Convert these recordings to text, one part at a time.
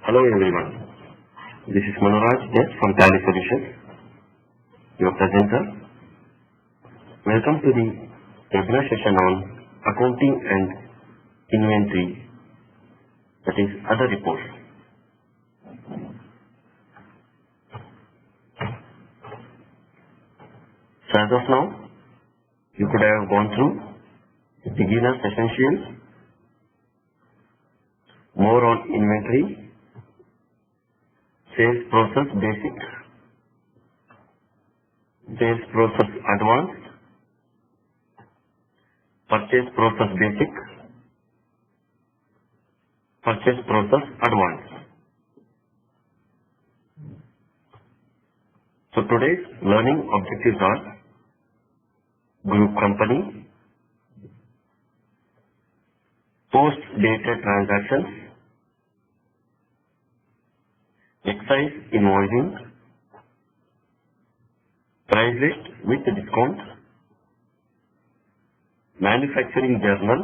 Hello everyone. This is Manoj from Tally Solutions, your presenter. Welcome to the webinar session on accounting and inventory, that is other reports. So as of now, you could have gone through the beginner's essentials, more on inventory, sales process basic, sales process advanced, purchase process basic, purchase process advanced. So today's learning objectives are group company, post-dated transactions, excise invoicing, price list with discount, manufacturing journal,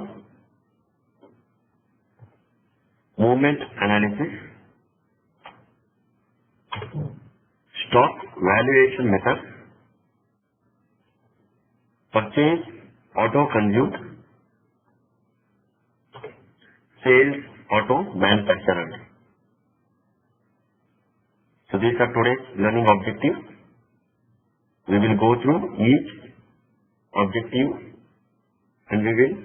movement analysis, stock valuation method, purchase auto consumed, sales auto manufactured. So these are today's learning objectives. We will go through each objective and we will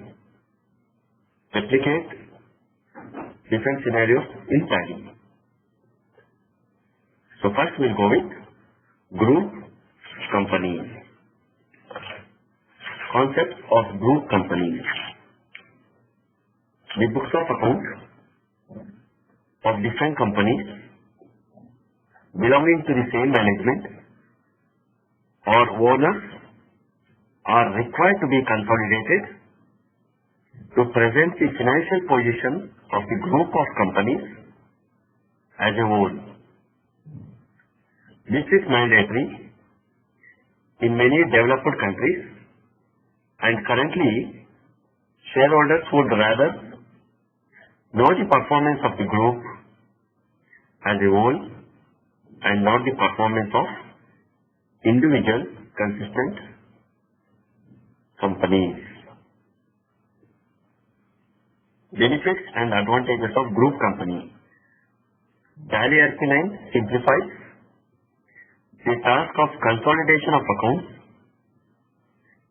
replicate different scenarios in Tally. So first we'll go with group companies. Concept of group companies. The books of account of different companies belonging to the same management or owners are required to be consolidated to present the financial position of the group of companies as a whole. This is mandatory in many developed countries, and currently shareholders would rather know the performance of the group as a whole and not the performance of individual consistent companies. Benefits and advantages of group company. Tally RP9 simplifies the task of consolidation of accounts.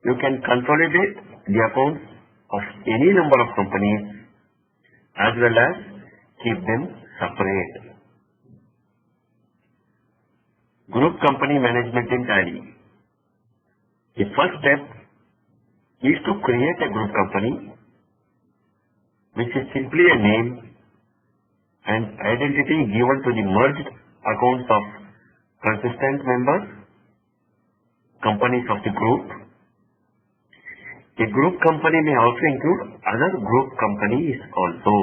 You can consolidate the accounts of any number of companies as well as keep them separate. Group company management in Tally. The first step is to create a group company, which is simply a name and identity given to the merged accounts of consistent members, companies of the group. A group company may also include other group companies also.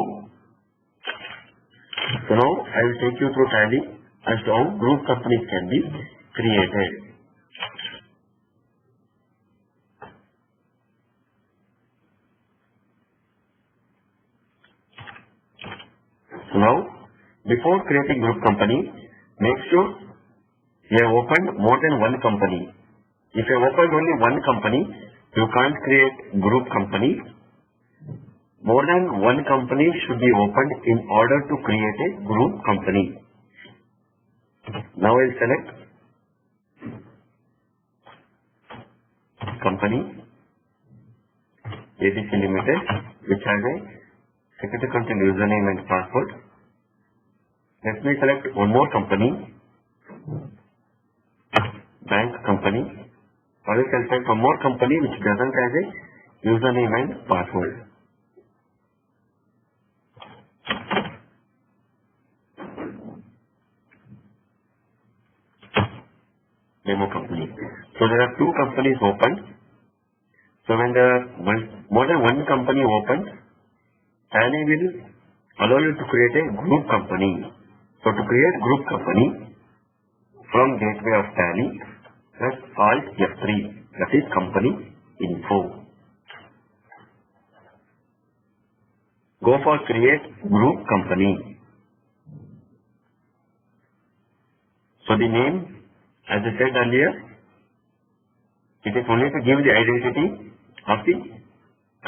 So now I will take you through Tally as to how group companies can be created. So now, before creating group company, make sure you have opened more than one company. If you have opened only one company, you can't create group company. More than one company should be opened in order to create a group company. Now I will select company ABC Limited, which has a security control username and password. Let me select one more company, bank company. Or you can select one more company which doesn't have a username and password. Demo company. So there are two companies opened. So when there are more than one company opened, Tally will allow you to create a group company. So to create group company, from gateway of Tally, press Alt F3, that is company info. Go for create group company. So the name, as I said earlier, it is only to give the identity of the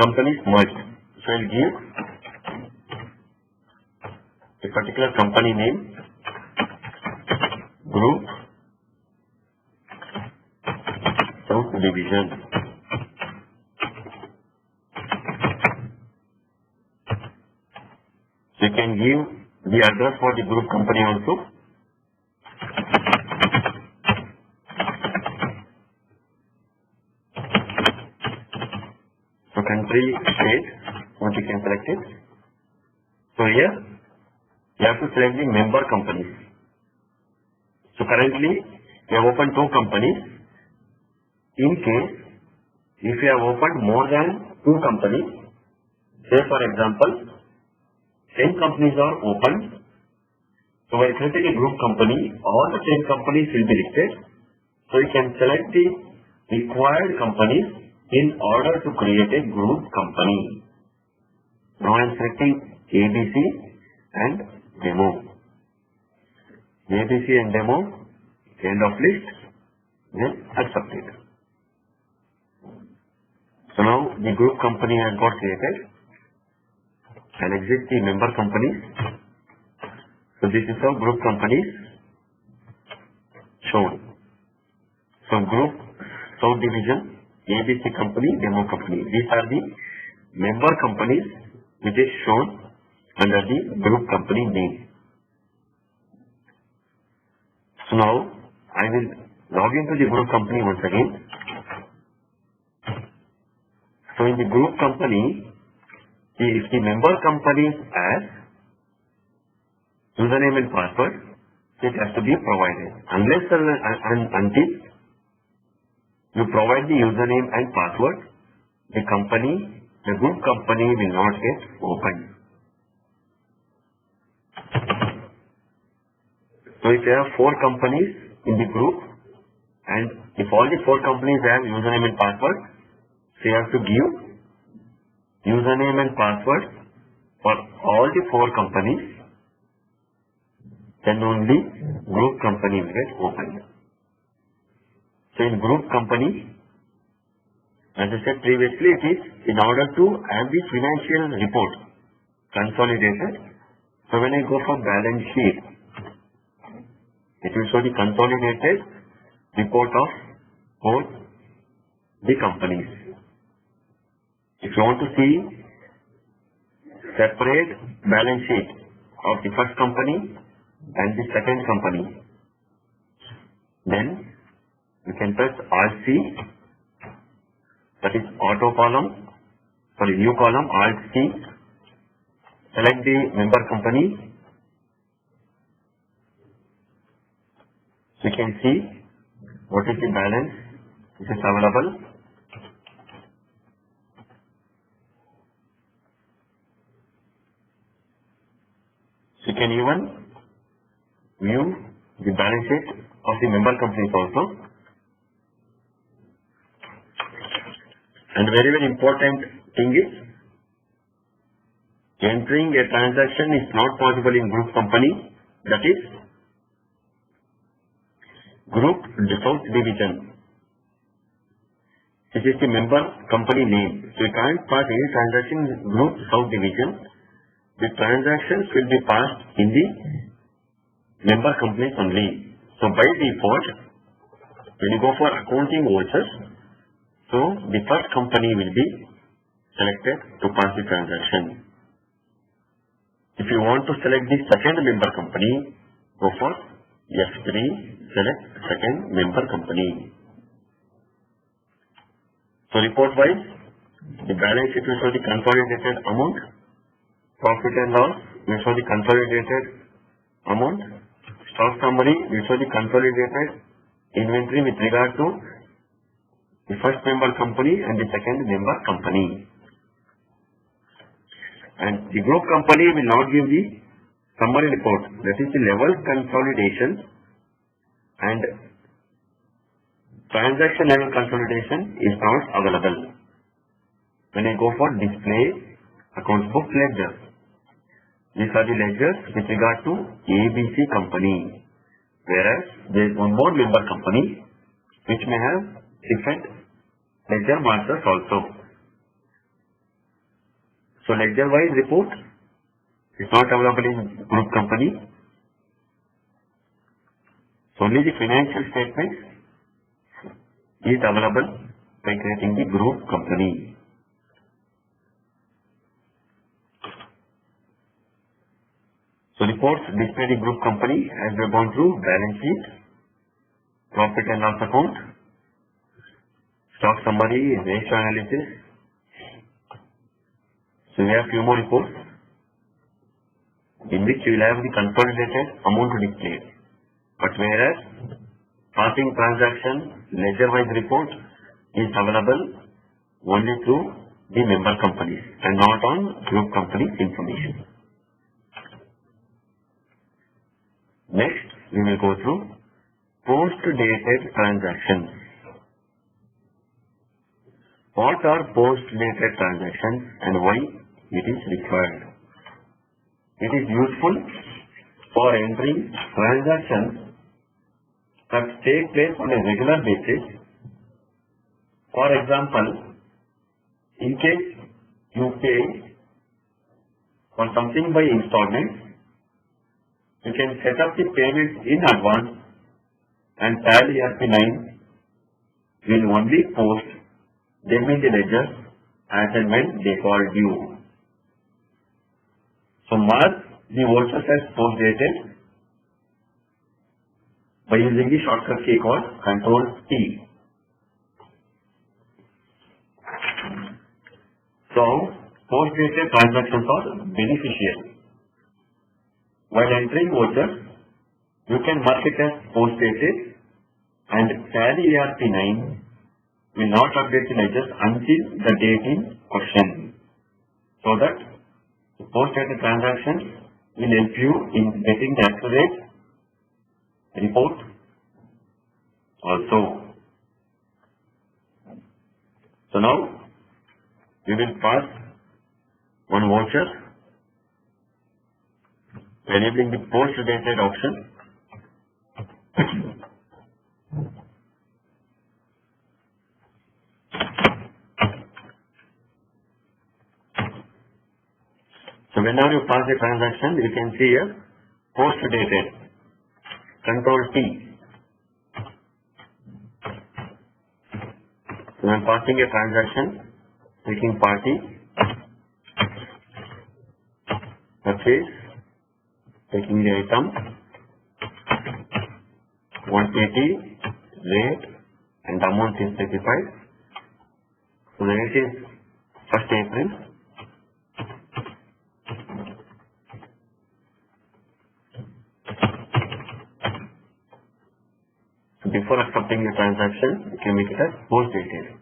companies merged. So I'll give a particular company name, Group South Division. You can give the address for the group company also. So country, state, what you can select it. So here you have to select the member companies. So currently we have opened 2 companies. In case if you have opened more than 2 companies, say for example 10 companies are opened. So while creating a group company, all the 10 companies will be listed. So you can select the required companies in order to create a group company. Now I am selecting ABC and Demo. ABC and Demo, end of list, then accept it. So now the group company has got created. And exit the member companies. So this is how group companies shown. So group, South Division, ABC company, Demo company. These are the member companies which is shown under the group company name. So now I will log into the group company once again. So in the group company, if the member company has username and password, it has to be provided. Unless and until you provide the username and password, the group company will not get opened. So if you have 4 companies in the group, and if all the 4 companies have username and password, so you have to give username and password for all the 4 companies, then only group company will get opened. So in group company, as I said previously, it is in order to have the financial report consolidated. So when I go for balance sheet, it will show the consolidated report of both the companies. If you want to see separate balance sheet of the first company and the second company, then you can press Alt-C, that is auto column, sorry, new column, Alt-C, select the member company. You can see what is the balance which is available. You can even view the balance sheet of the member companies also. And very, very important thing is, entering a transaction is not possible in group company, that is group South Division. This is the member company name. So you can't pass any transaction in group South Division. The transactions will be passed in the member companies only. So by default, when you go for accounting vouchers, so the first company will be selected to pass the transaction. If you want to select the second member company, go for F3, select second member company. So report wise, the balance sheet will show the consolidated amount, profit and loss will show the consolidated amount, stock summary will show the consolidated inventory with regard to the first member company and the second member company. And the group company will not give the summary report, that is the level consolidation and transaction level consolidation is not available. When I go for display accounts book ledger, these are the ledgers with regard to ABC company. Whereas there is one more member company which may have different ledger masters also. So ledger-wise report is not available in group company. So only the financial statement is available by creating the group company. So reports display the group company as we have gone through: balance sheet, profit and loss account, stock summary, ratio analysis. So we have few more reports in which you will have the consolidated amount displayed. But whereas passing transaction ledger-wise report is available only through the member companies and not on group company information. Next, we will go through post-dated transactions. What are post-dated transactions and why it is required? It is useful for entering transactions that take place on a regular basis. For example, in case you pay for something by installments, you can set up the payments in advance and Tally ERP9 will only post them in the ledger as and when they fall due. So mark the vouchers as post dated by using the shortcut key called Ctrl T. So post dated transactions are beneficial. While entering vouchers, you can mark it as post dated and Tally ERP9 will not update the ledgers until the date in question, so that the post-dated transactions will help you in getting the accurate report also. So now we will pass one voucher enabling the post-dated option. So whenever you pass the transaction, you can see here post-dated. Ctrl T. So when passing a transaction, taking party, purchase, taking the item, quantity, rate, and amount is specified. So the rate is 1st April. Before accepting the transaction, you can make it as post dated.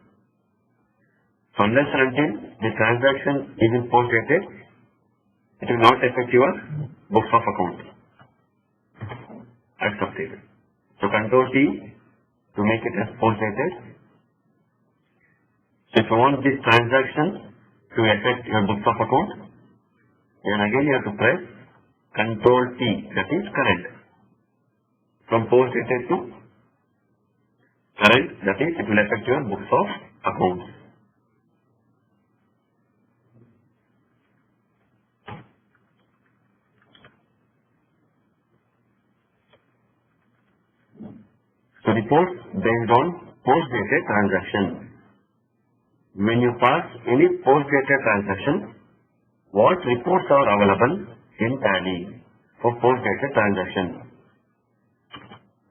So unless and until the transaction is in post dated, it will not affect your books of account. Accepted. So Ctrl T to make it as post dated. So if you want this transaction to affect your books of account, then again you have to press Ctrl T, that is current. From post dated to current, that is, it will affect your books of accounts. So reports based on post-dated transaction. When you pass any post-dated transaction, what reports are available in Tally for post-dated transaction?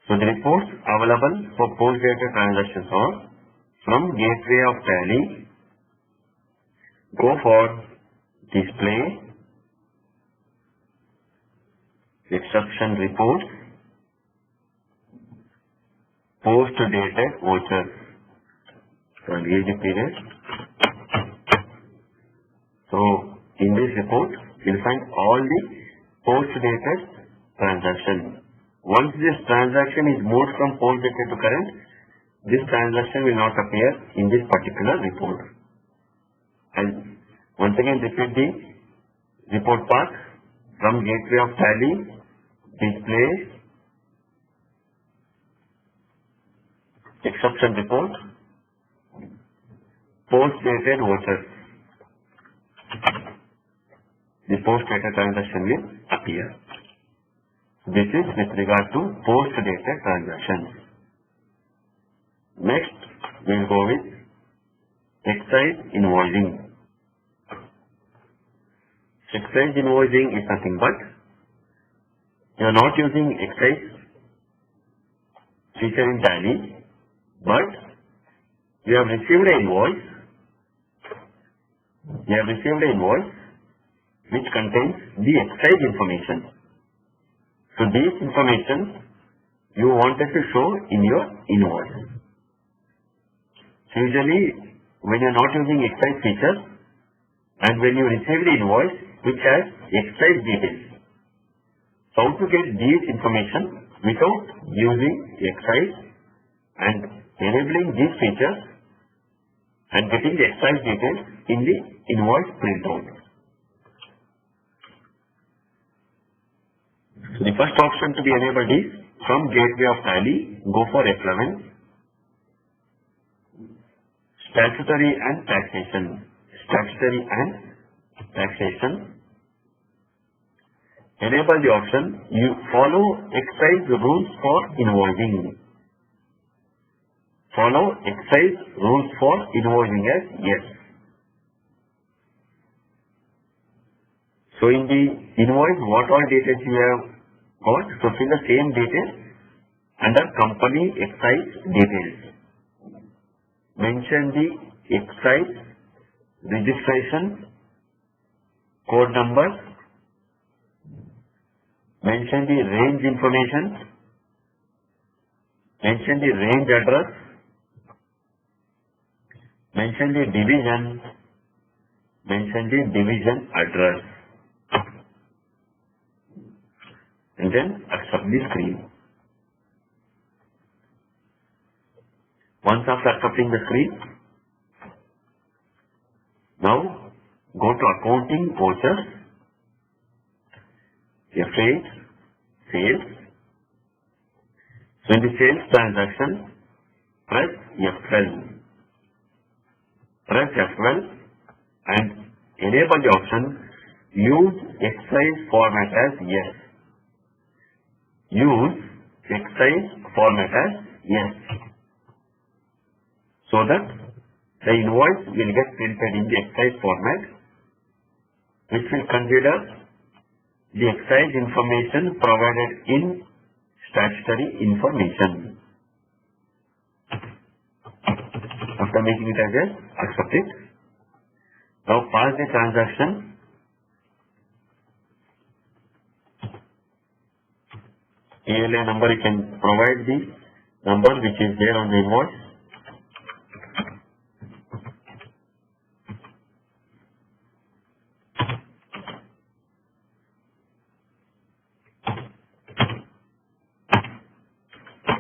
So the reports available for post-dated transactions are from Gateway of Tally. Go for Display, Exception Reports, Post-dated Vouchers. So I'll give the period. So in this report, you'll find all the post-dated transactions. Once this transaction is moved from post-dated to current, this transaction will not appear in this particular report. And once again repeat the report path from Gateway of Tally, Display, exception report, post-dated vouchers. The post-dated transaction will appear. This is with regard to post-dated transactions. Next, we will go with excise invoicing. Excise invoicing is nothing but you are not using excise feature in Tally, but you have received an invoice. You have received an invoice which contains the excise information. So this information you wanted to show in your invoice. So usually when you are not using excise feature and when you receive the invoice which has excise details, so how to get this information without using excise and enabling these features and getting the excise details in the invoice printout. So the first option to be enabled is from Gateway of Tally, go for F11, Statutory and Taxation. Statutory and Taxation. Enable the option, you follow excise rules for invoicing. Follow excise rules for invoicing as yes. So in the invoice, what all details you have got? So fill the same details under company excise details. Mention the excise registration, code number, mention the range information, mention the range address, mention the division, mention the division address, and then accept the screen. Once after accepting the screen, now go to accounting vouchers, F8, sales. So in the sales transaction, press F12. Press F12 and enable the option use excise format as yes. Use excise format as yes. So that the invoice will get printed in the excise format, which will consider the excise information provided in statutory information. After making it as yes, accept it. Now pass the transaction. ALA number, you can provide the number which is there on the invoice.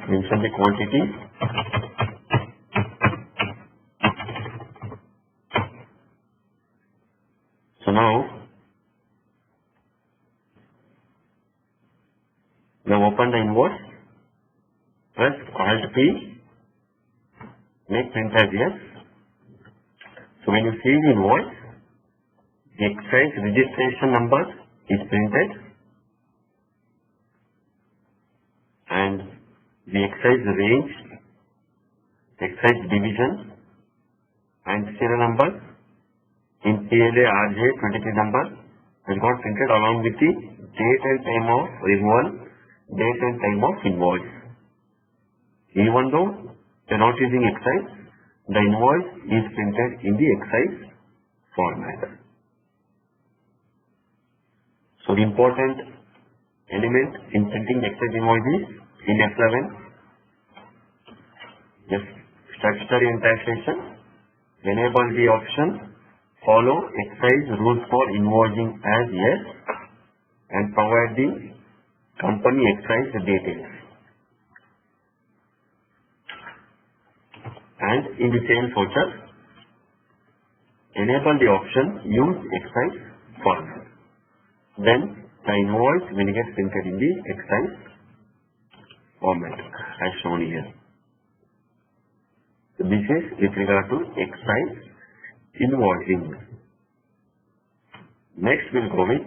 Mention the quantity. So now you have opened the invoice, press Alt P, make print as yes. So when you see the invoice, the excise registration number is printed and the excise range, excise division and serial number in PLA RJ 23 number has got printed along with the date and time of renewal, date and time of invoice. Even though you are not using excise, the invoice is printed in the excise format. So the important element in printing the excise invoice is in F11, yes, statutory and taxation, enable the option follow excise rules for invoicing as yes and provide the company excise details. And in the sales voucher, enable the option use excise format. Then the invoice will get printed in the excise format as shown here. This is with regard to excise invoicing. Next we'll go with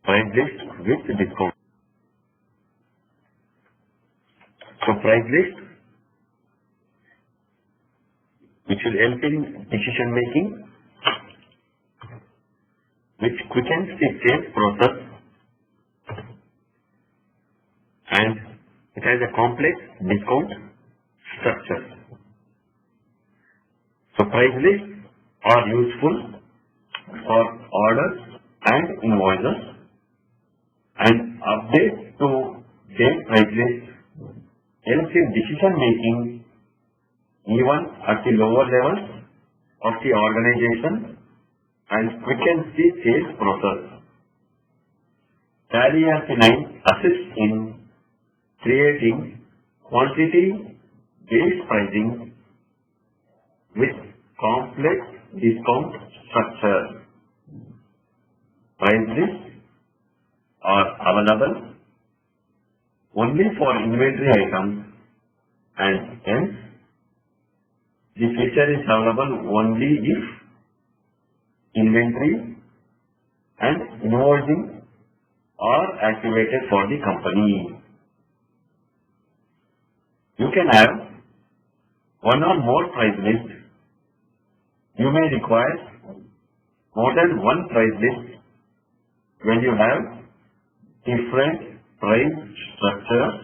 price list with discount. So price list, which will help in decision making, which quickens the sales process, and it has a complex discount structure. So price lists are useful for orders and invoices, and update to sales price list helps in decision making even at the lower levels of the organization and quickens the sales process. Tally ERP9 assists in creating quantity-based pricing with complex discount structure. Price lists are available only for inventory items, and hence the feature is available only if inventory and invoicing are activated for the company. You can have one or more price lists. You may require more than one price list when you have different price structures,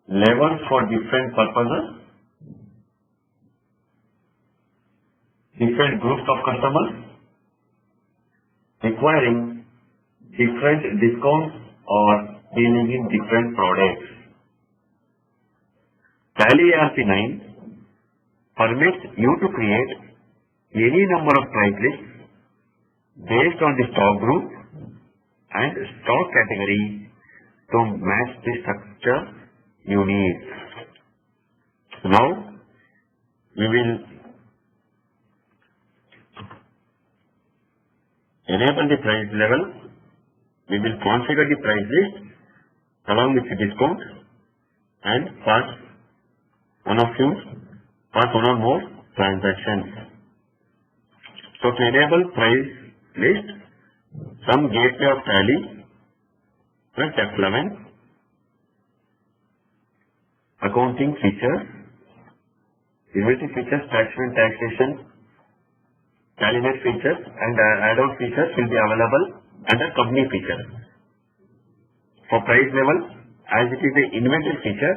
levels for different purposes, different groups of customers, requiring different discounts or dealing in different products. Tally ERP9 permits you to create any number of price lists based on the stock group and stock category to match the structure you need. Now we will enable the price level. We will configure the price list along with the discount and pass one or more transactions. So to enable price list, some gateway of Tally plus F11, accounting features, inventory features, taxation, TallyNet features, and add-on features will be available under company features. For price level, as it is the inventory feature,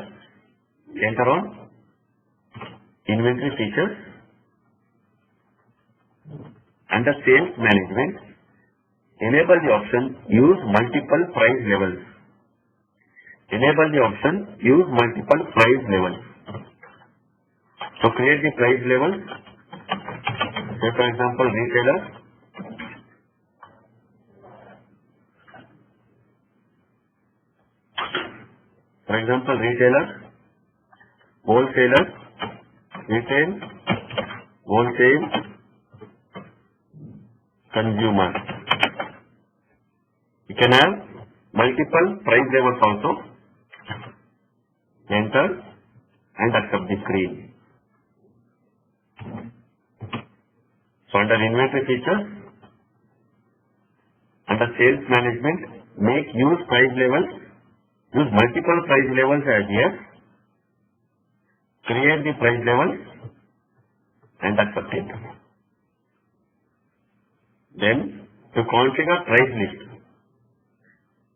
enter on inventory features. Under sales management, enable the option use multiple price levels. Enable the option use multiple price levels. So create the price levels. Say for example retailer. For example retailer, wholesaler, retail, wholesale, consumer. You can have multiple price levels also. Enter and accept the screen. So under inventory features, under sales management, make use price levels, use multiple price levels as yes, create the price levels and accept it. Then to configure price list,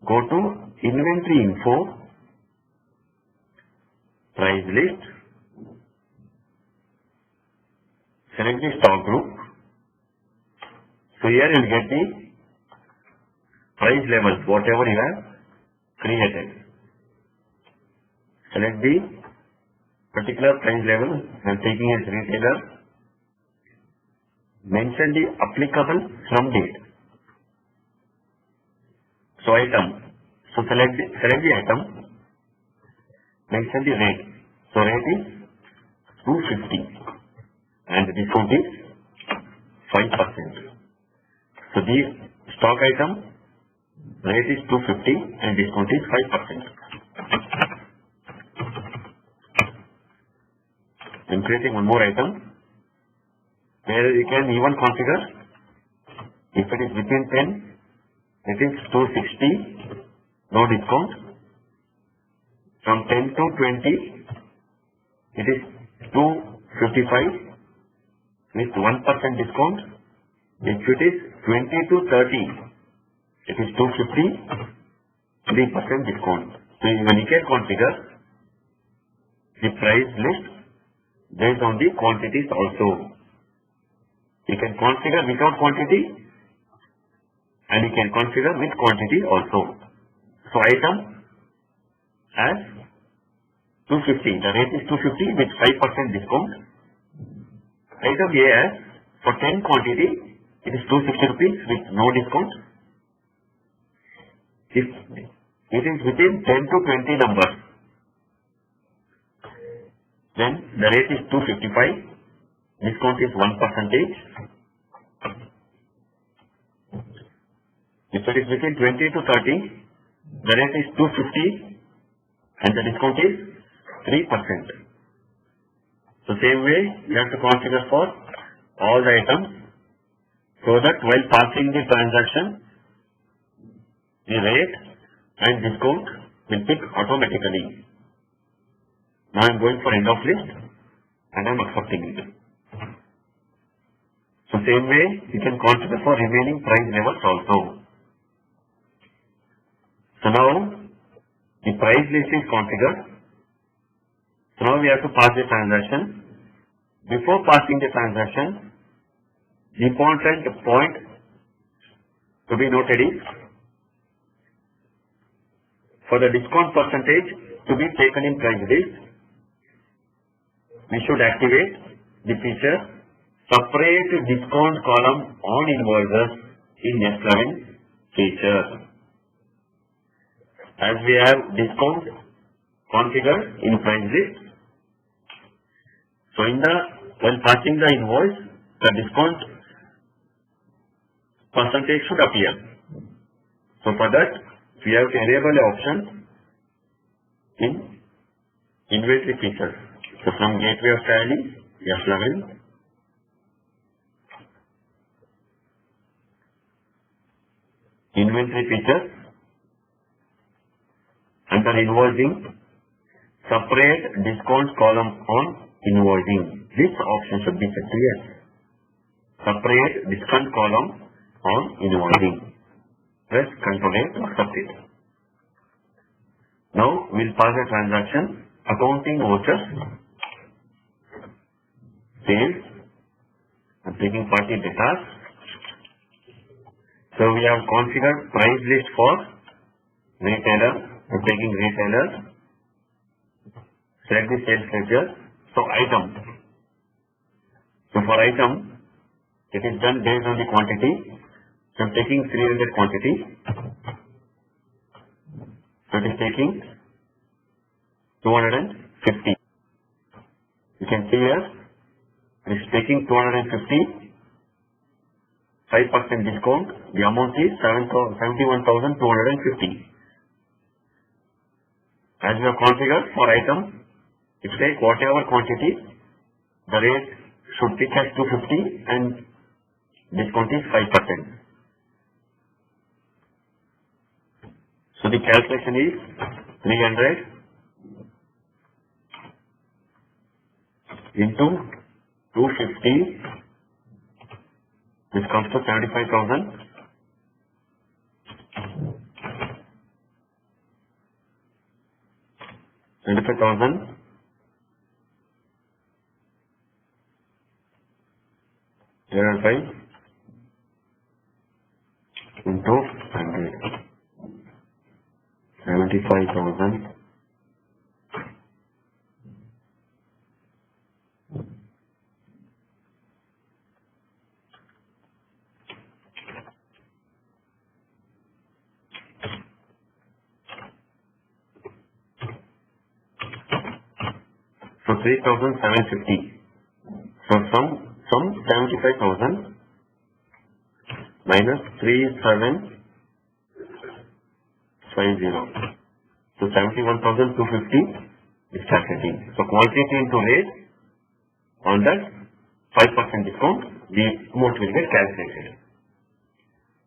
go to inventory info, price list, select the stock group. So here you will get the price levels, whatever you have created. Select the particular price level I am taking as retailer. Mention the applicable from date. So item. So select the item. Mention the rate. So rate is 250 and the discount is 5%. So the stock item rate is 250 and discount is 5%. I'm creating one more item where you can even configure. If it is within 10, it is 260, no discount. From 10 to 20, it is 255 with 1% discount. If it is 20 to 30, it is 250, 3% discount. So when you can configure the price list based on the quantities also. You can configure without quantity and you can configure with quantity also. So item as 250, the rate is 250 with 5% discount. Item A as for 10 quantity, it is 260 rupees with no discount. If it is within 10 to 20 numbers, then the rate is 255, discount is 1%. If it is within 20 to 30, the rate is 250 and the discount is 3%. So same way you have to configure for all the items so that while passing the transaction, the rate and discount will pick automatically. Now I am going for end of list and I am accepting it. So same way you can configure for remaining price levels also. So now the price list is configured. So now we have to pass the transaction. Before passing the transaction, the important point to be noted is for the discount percentage to be taken in price list, we should activate the feature separate discount column on invoices in S11 feature. As we have discount configured in price list, so while passing the invoice, the discount percentage should appear. So for that, we have to enable the option in inventory features. So from Gateway of Tally, S11, inventory features, under invoicing, separate discount column on invoicing. This option should be set to yes. Separate discount column on invoicing. Press Ctrl A to accept it. Now we'll pass a transaction, accounting vouchers, sales, and taking party data. So we have configured price list for retailer. I'm taking retailer. Select the sales ledger. So item. So for item, it is done based on the quantity. So I'm taking 300 quantity. So it is taking 250. You can see here, it is taking 250. 5% discount. The amount is 71,250. As we have configured for item, if take whatever quantity, the rate should pick as 250 and discount is 5%. So the calculation is 300 into 250, which comes to 75,000. 25,000 divided by into 100. 75,000 So 3,750. So from 75,000 minus 3,750. So 71,250 is calculating. So quantity into rate On that 5% discount, the amount will get calculated.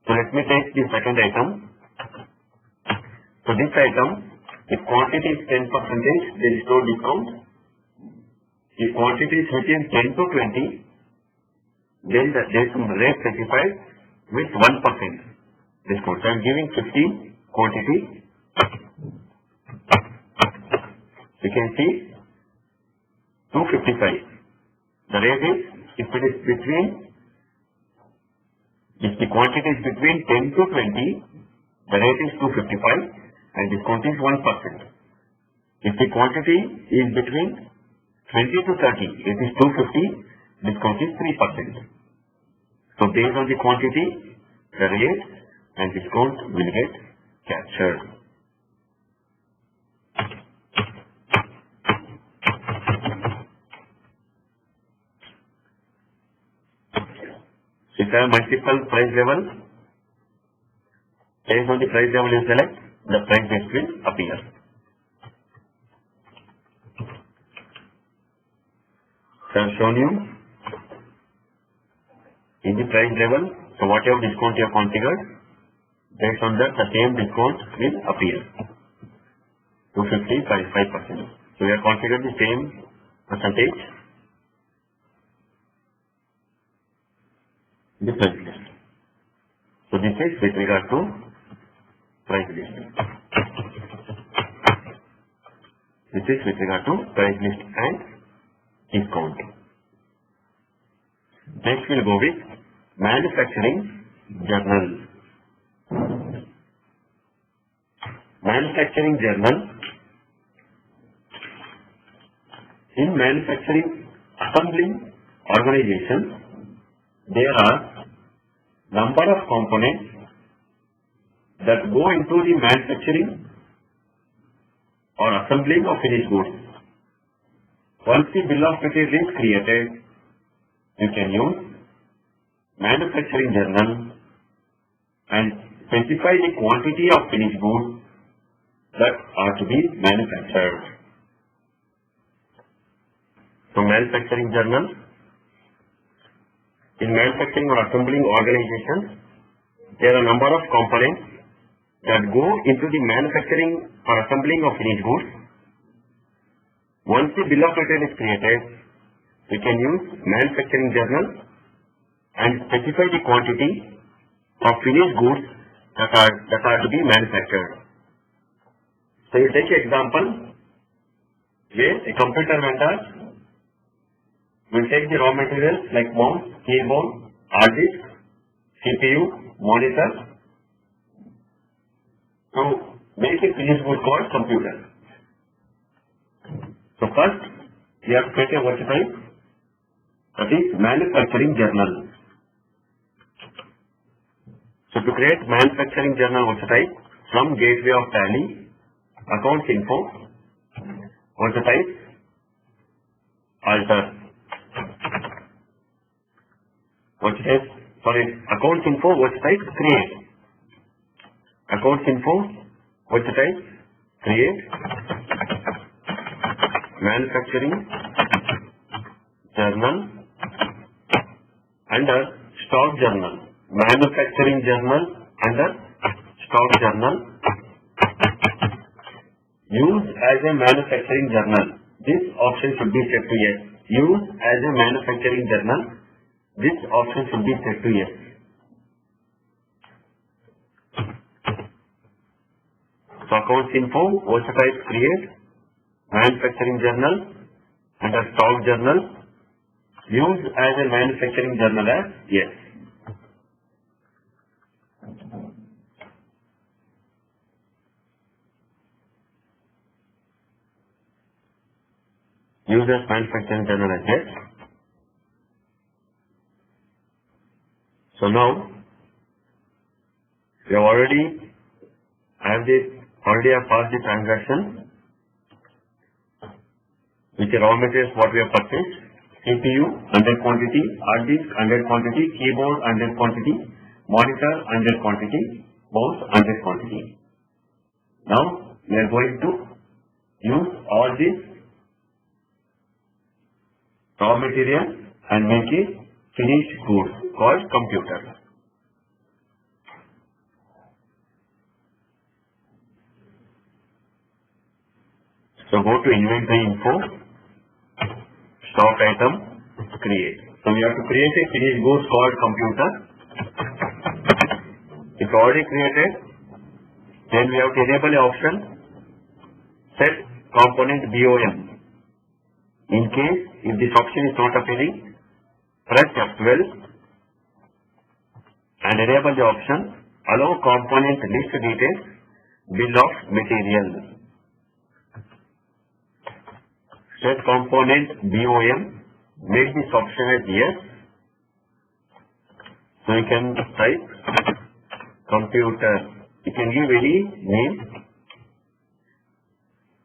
So let me take the second item. So this item, if quantity is 10%, there is no discount. If quantity is between 10 to 20, then there is some rate specified with 1% discount. So I am giving 15 quantity. You can see 255. The rate is, if it is between, if the quantity is between 10 to 20, the rate is 255 and discount is 1%. If the quantity is between 20 to 30, it is 250, discount is 3%. So based on the quantity, the rate and discount will get captured. If I have multiple price level, based on the price level you select, the price list will appear. So I have shown you in the price level, so whatever discount you have configured, based on that the same discount will appear. 250 by 5%. So we have configured the same percentage in the price list. So this is with regard to price list. This is with regard to price list and discount. Next we'll go with manufacturing journal. Manufacturing journal. In manufacturing assembling organization, there are number of components that go into the manufacturing or assembling of finished goods. Once the bill of material is created, you can use manufacturing journal and specify the quantity of finished goods that are to be manufactured. So manufacturing journal. In manufacturing or assembling organizations, there are a number of components that go into the manufacturing or assembling of finished goods. Once the bill of material is created, we can use manufacturing journal and specify the quantity of finished goods that are to be manufactured. So you take an example where a computer vendor will take the raw materials like mouse, keyboard, hard disk, CPU, monitor to make a finished good called computer. So first we have to create a watch type, that is manufacturing journal. So to create manufacturing journal watch type, from gateway of Tally, accounts info, watch type, alter. Watch type, sorry, accounts info, watch type, create. Accounts info, watch type, create. Manufacturing journal under stock journal. Manufacturing journal under stock journal. Use as a manufacturing journal. This option should be set to yes. Use as a manufacturing journal. This option should be set to yes. So accounts info, watch type, create. Manufacturing journal under stock journal. Use as a manufacturing journal as yes. Use as manufacturing journal as yes. So now we have already passed the transaction with the raw materials what we have purchased. CPU 100 quantity, hard disk 100 quantity, keyboard 100 quantity, monitor 100 quantity, mouse 100 quantity. Now we are going to use all these raw material and make a finished good called computer. So go to inventory info, stock item, create. So we have to create a finished goods called computer. If already created, then we have to enable the option set component BOM. In case if this option is not appearing, press F12 and enable the option allow component list details, bill of material. Set component BOM, make this option as yes. So you can type computer. You can give any name.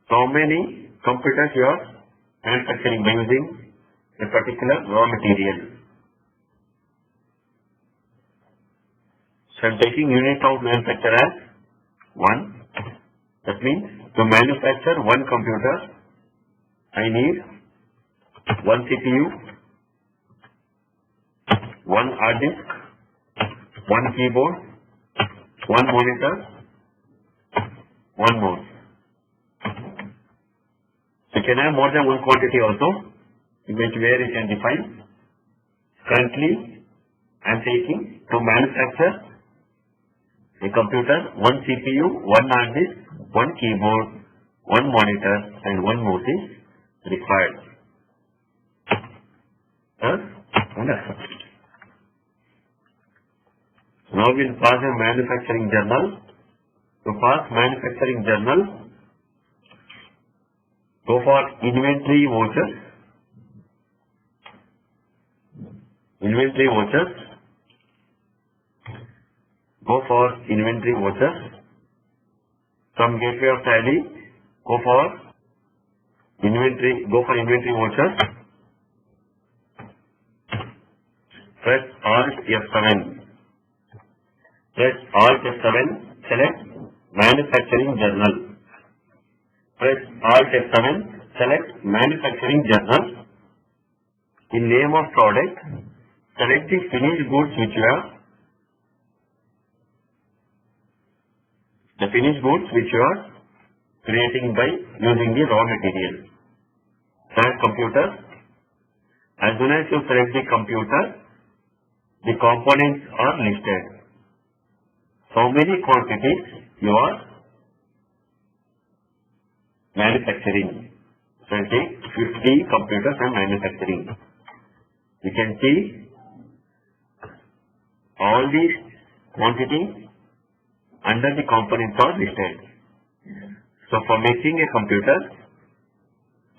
How many computers you are manufacturing by using a particular raw material. So I am taking unit of manufacture as 1. That means to manufacture one computer, I need one CPU, one hard disk, one keyboard, one monitor, one mouse. You can have more than one quantity also, which where you can define. Currently, I am taking to manufacture a computer, one CPU, one hard disk, one keyboard, one monitor, and one mouse is required. Now we will pass a manufacturing journal. To pass manufacturing journal, go for inventory vouchers. Inventory vouchers. Go for inventory vouchers. From gateway of Tally, go for inventory vouchers. Press Alt F7. Press Alt F7. Select manufacturing journal. Press Alt F7. Select manufacturing journal. In name of product, select the finished goods which you have. The finished goods which you are creating by using the raw material. Select computer. As soon as you select the computer, the components are listed. How many quantities you are manufacturing? So I take 50 computers I am manufacturing. You can see all these quantities under the components are listed. So for making a computer,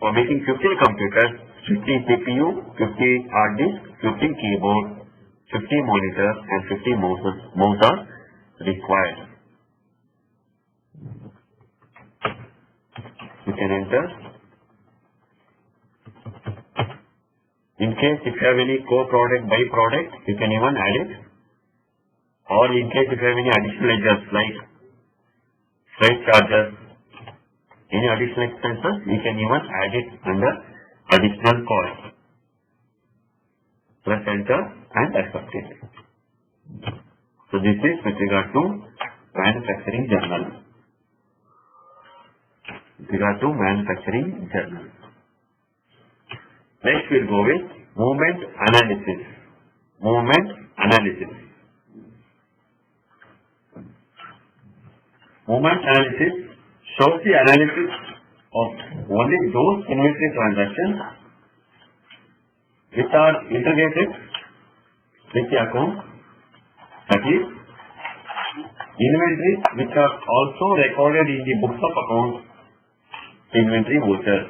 for making 50 computers, 50 CPU, 50 hard disk, 50 keyboard, 50 monitor and 50 mouse are required. You can enter. In case if you have any co-product, by-product, you can even add it. Or in case if you have any additional ledgers like freight charges, any additional expenses, you can even add it under additional cost. Press enter and accept it. So this is with regard to manufacturing journal. With regard to manufacturing journal. Next we'll go with movement analysis. Movement analysis. Movement analysis shows the analysis of only those inventory transactions which are integrated with the account, that is, inventories which are also recorded in the books of accounts, inventory vouchers.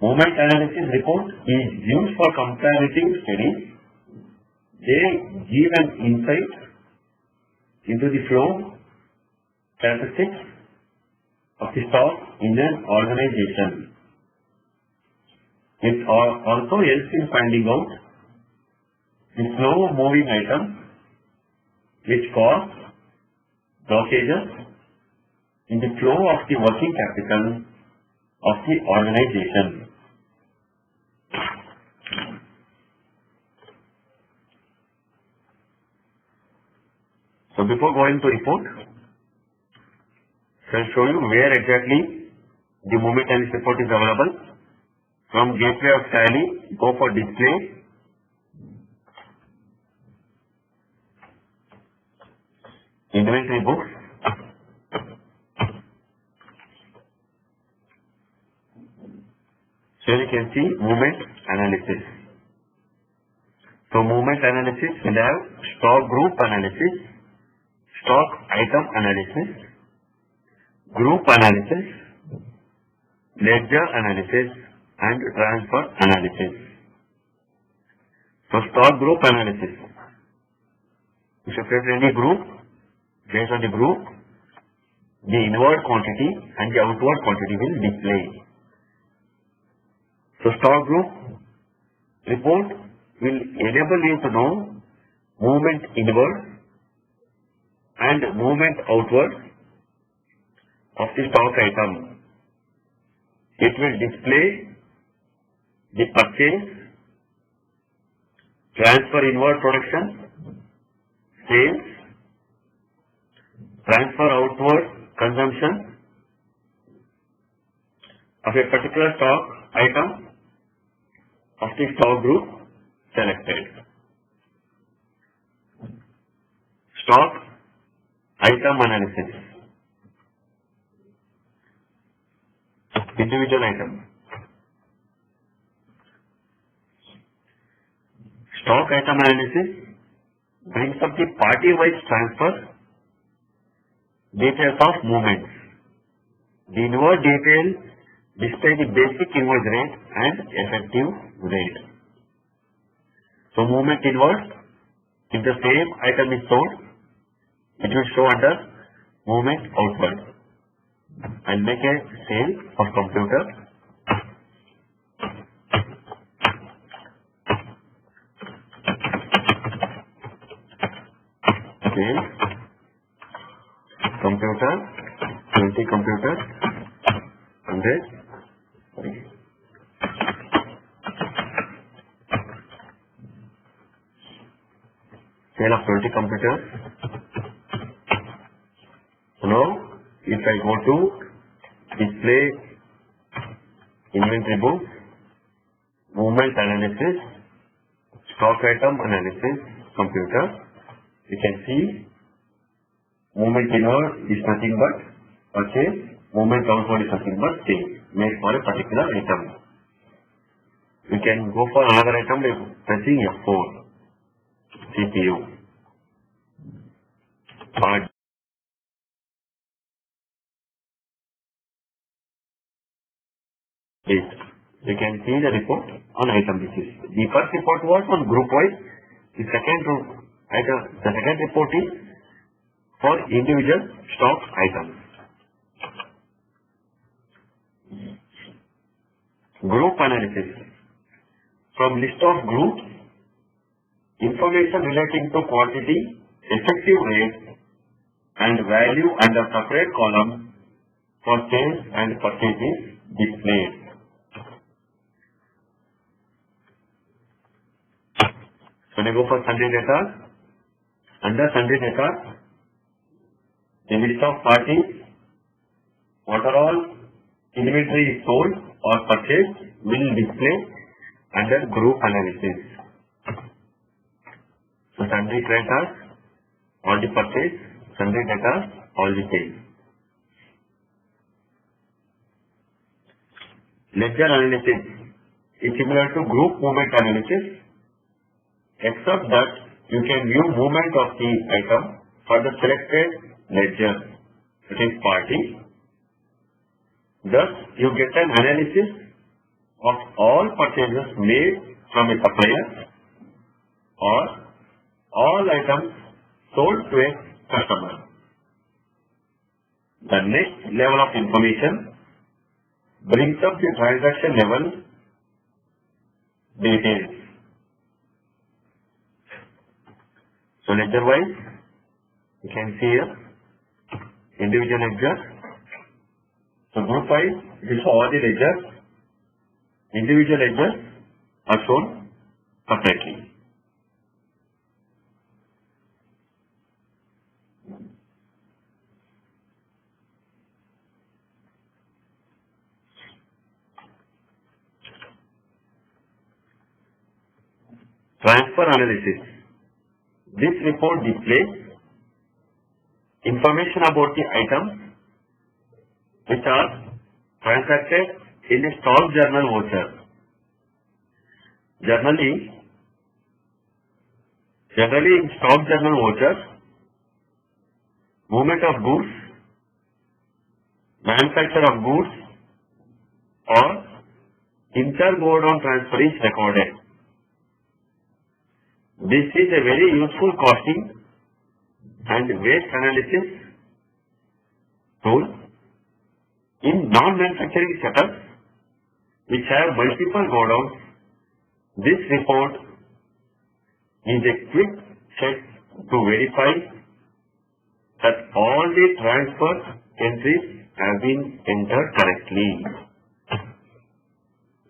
Movement analysis report is used for comparative studies. They give an insight into the flow characteristics of the stock in an organization. It also helps in finding out the slow moving items which cause blockages in the flow of the working capital of the organization. So before going to report, I'll show you where exactly the movement analysis report is available. From Gateway of Tally, go for display. Inventory books. Here you can see movement analysis. So movement analysis will have stock group analysis, stock item analysis, group analysis, ledger analysis, and transfer analysis. So stock group analysis. If you create any group, based on the group, the inward quantity and the outward quantity will display. So stock group report will enable you to know movement inward and movement outward of the stock item. It will display the purchase, transfer inward production, sales, transfer outward consumption of a particular stock item of the stock group selected. Stock item analysis. Individual item. Stock item analysis brings up the party-wise transfer details of movements. The inward detail display the basic invoice rate and effective rate. So movement inward, if the same item is sold, it will show under movement outward. I'll make a sale of computer. Sale computer, 20 computers, 100. Sale of 20 computers. So now, if I go to display inventory book, movement analysis, stock item analysis, computer, you can see movement inward is nothing but purchase, movement outward is nothing but sale made for a particular item. You can go for another item by pressing F4. CPU. But you can see the report on item basis. The first report was on group wise. The second report is for individual stock items. Group analysis. From list of groups, information relating to quantity, effective rate, and value under separate column for sales and purchases displayed. So when I go for sundry data, under sundry data, the list of parties, what are all inventory is sold or purchased will display under group analysis. So sundry creditors, all the purchase, sundry debtors, all the sales. Ledger analysis is similar to group movement analysis, except that you can view movement of the item for the selected ledger, that is party. Thus, you get an analysis of all purchases made from a supplier or all items sold to a customer. The next level of information brings up the transaction level details. So ledger wise, you can see here individual ledger. So group wise, This is all the ledgers. Individual ledgers are shown separately. Transfer analysis. This report displays information about the items which are transacted in the stock journal voucher. Generally in stock journal vouchers, movement of goods, manufacture of goods or inter-go-down transfer is recorded. This is a very useful costing and waste analysis tool in non-manufacturing setups which have multiple go-downs. This report is a quick check to verify that all the transfer entries have been entered correctly.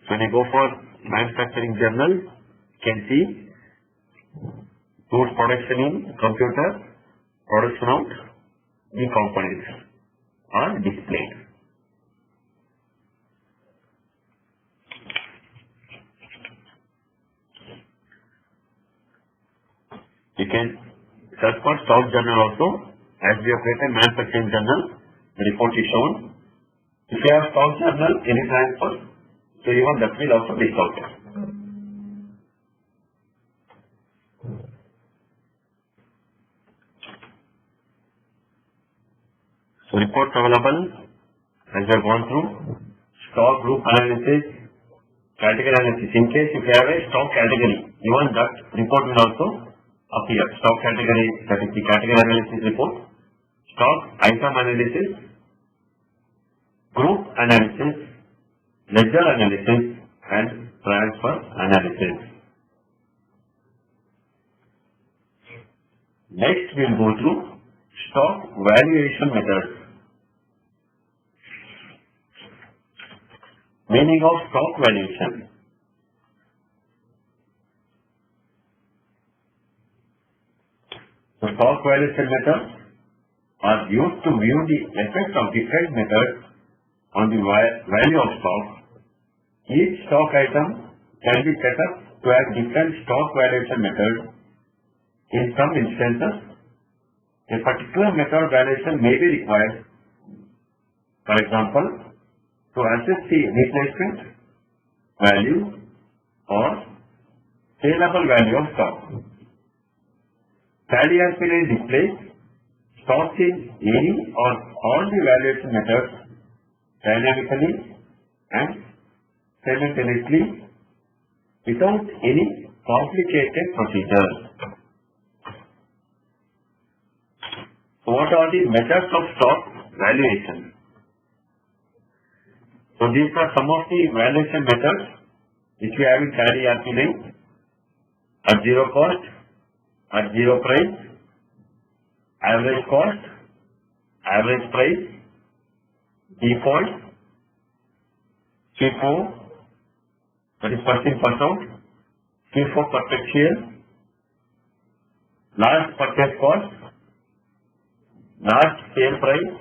When you go for manufacturing journal, you can see goods production in computer, production out, the components are displayed. You can search for stock journal also. As we have created manufacturing journal, the report is shown. If you have stock journal, any transfer, so even that will also be sorted. So reports available as we have gone through. Stock group analysis, category analysis. In case if you have a stock category, even that report will also appear. Stock category, that is the category analysis report. Stock item analysis, group analysis, ledger analysis and transfer analysis. Next we will go through stock valuation methods. Meaning of stock valuation. The stock valuation methods are used to view the effect of different methods on the value of stock. Each stock item can be set up to have different stock valuation methods. In some instances, a particular method valuation may be required. For example, to assess the replacement value or saleable value of stock. Tally and fill displays stocks in any or all the valuation methods dynamically and simultaneously without any complicated procedure. So what are the methods of stock valuation? So these are some of the valuation methods which we have in Tally ERP9. At zero cost, at zero price, average cost, average price, default, FIFO, that is first in first out, FIFO perpetual, last purchase cost, last sale price,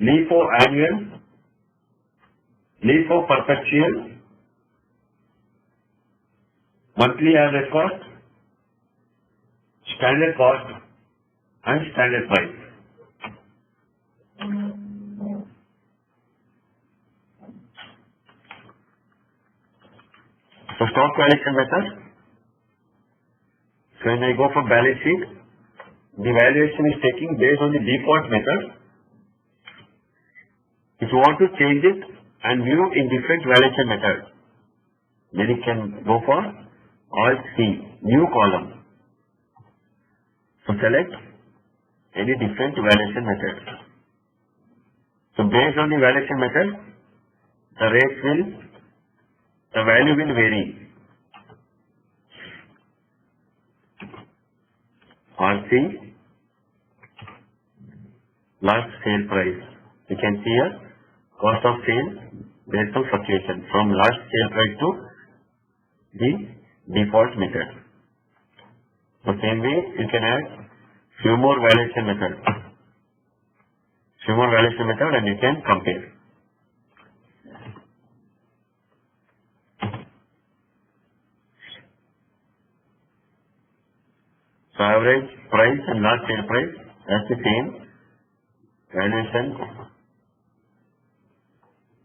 LIFO annual, LIFO perpetual, monthly average cost, standard cost and standard price. So stock valuation method. So when I go for balance sheet, the valuation is taking based on the default method. If you want to change it and view in different valuation methods, then you can go for Alt C, new column. So select any different valuation method. So based on the valuation method, the value will vary. Alt C, last sale price. You can see here cost of sale based on fluctuation from last sale price to the default method. The same way you can add few more valuation methods. And you can compare. So average price and last sale price as the same. Valuation,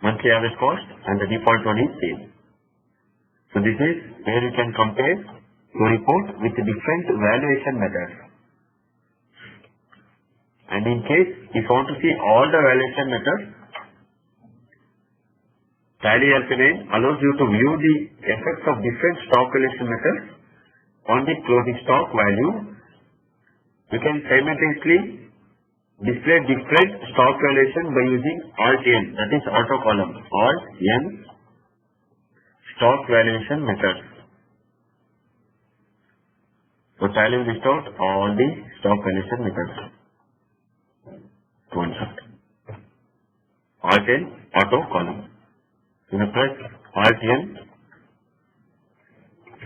monthly average cost, and the default one is same. So this is where you can compare your report with different valuation methods. And in case if you want to see all the valuation methods, Tally LP9 allows you to view the effects of different stock valuation methods on the closing stock value. You can simultaneously display different stock valuation by using Alt-N, that is auto column, Alt-N stock valuation method. So Tally will list out all the stock valuation methods. One shot. Alt-N auto column. You will press Alt-N.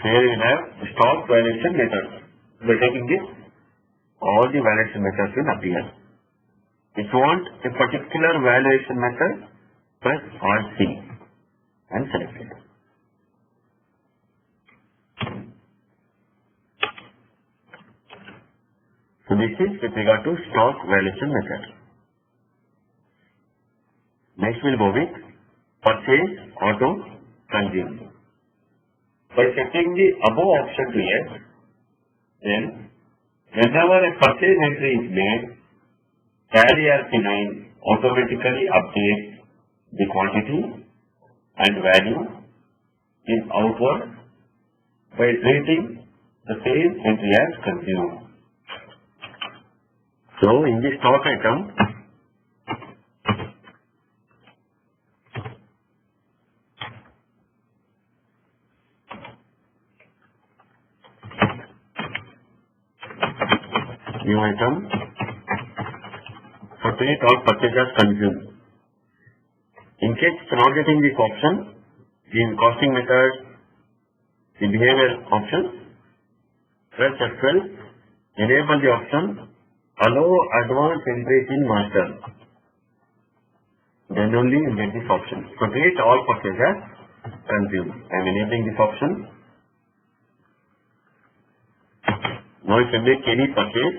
Here you will have stock valuation method. By taking this, all the valuation methods will appear. If you want a particular valuation method, press Alt-C and select it. So this is with regard to stock valuation method. Next we'll go with purchase auto consume. By setting the above option to yes, then whenever a purchase entry is made, Tally LP9 automatically updates the quantity and value in outward by treating the same entry as consumed. So in the stock item, new item, for treat all purchases consumed. In case you are not getting this option, in costing method, the behavior option, press F12, enable the option, allow advanced entries in master. Then only you get this option. So treat all purchases consumed. I am enabling this option. Now if you make any purchase,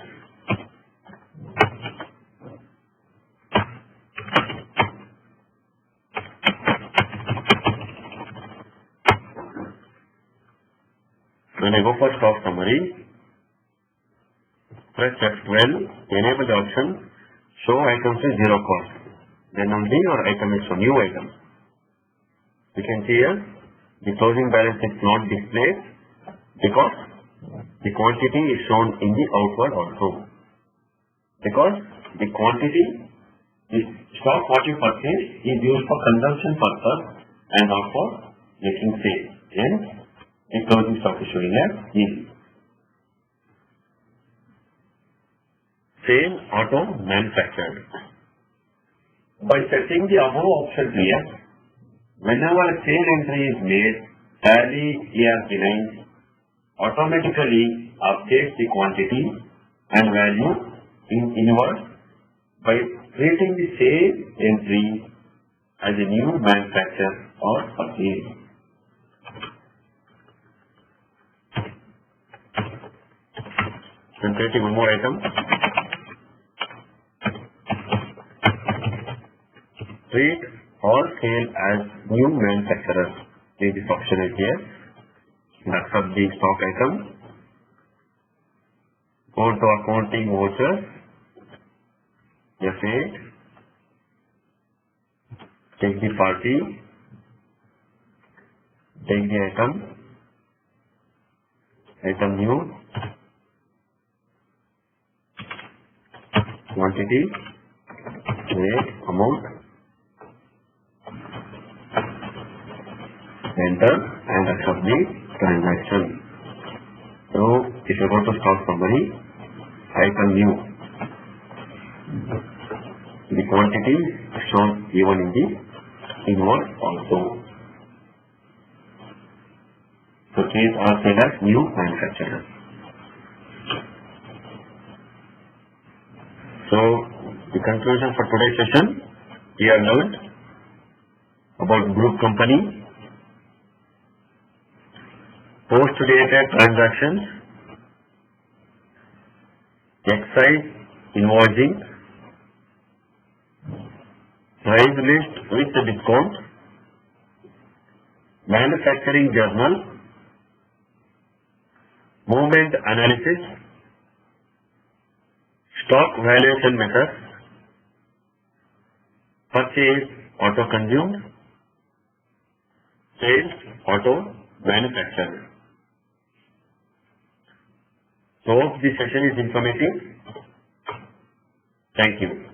when I go for stock summary, press F12, enable the option, show items with zero cost. Then only your item is shown, new item. You can see here, the closing balance is not displayed because the quantity is shown in the outward also. Because the quantity is stock what you purchase is used for consumption purpose and not for making sale. Hence, the closing stock is showing as yield. Sale auto manufactured. By setting the above option here, whenever a sale entry is made, Tally LP9 automatically updates the quantity and value in inward by treating the same entry as a new manufacture or purchase. I'm creating one more item. Treat all sale as new manufacturers. This option is here. Accept the stock item. Go to accounting vouchers. F8. Take the party. Take the item. Item new. Quantity. Rate. Amount. Enter and accept the transaction. So if you go to stock summary, item new, the quantity shown even in the involved also. So these are seen as new manufacturers. So the conclusion for today's session, we have learned about group company, post-dated transactions, excise invoicing, price list with the discount, manufacturing journal, movement analysis, stock valuation methods, purchase auto consumed, sales auto manufactured. So hope this session is informative. Thank you.